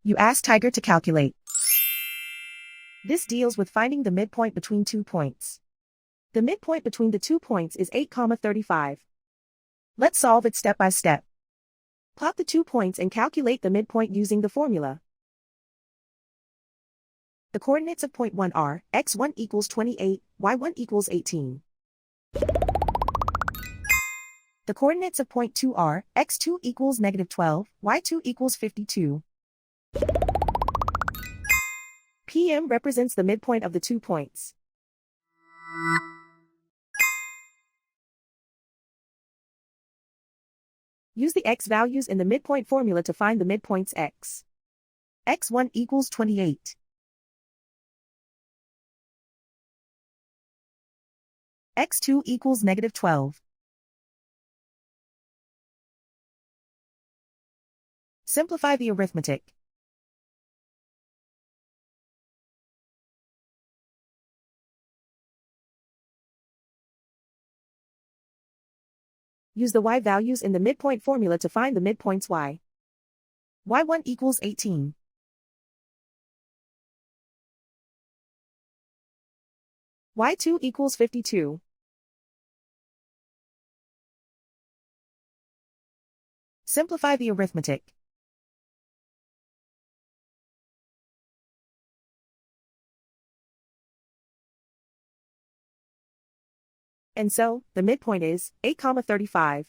You ask Tiger to calculate. This deals with finding the midpoint between 2 points. The midpoint between the 2 points is 8,35. Let's solve it step by step. Plot the 2 points and calculate the midpoint using the formula. The coordinates of point 1 are x1 equals 28, y1 equals 18. The coordinates of point 2 are x2 equals -12, y2 equals 52. PM represents the midpoint of the 2 points. Use the x values in the midpoint formula to find the midpoints x. x1 equals 28. x2 equals -12. Simplify the arithmetic. Use the y values in the midpoint formula to find the midpoints y. y1 equals 18. y2 equals 52. Simplify the arithmetic. And so, the midpoint is 8,35.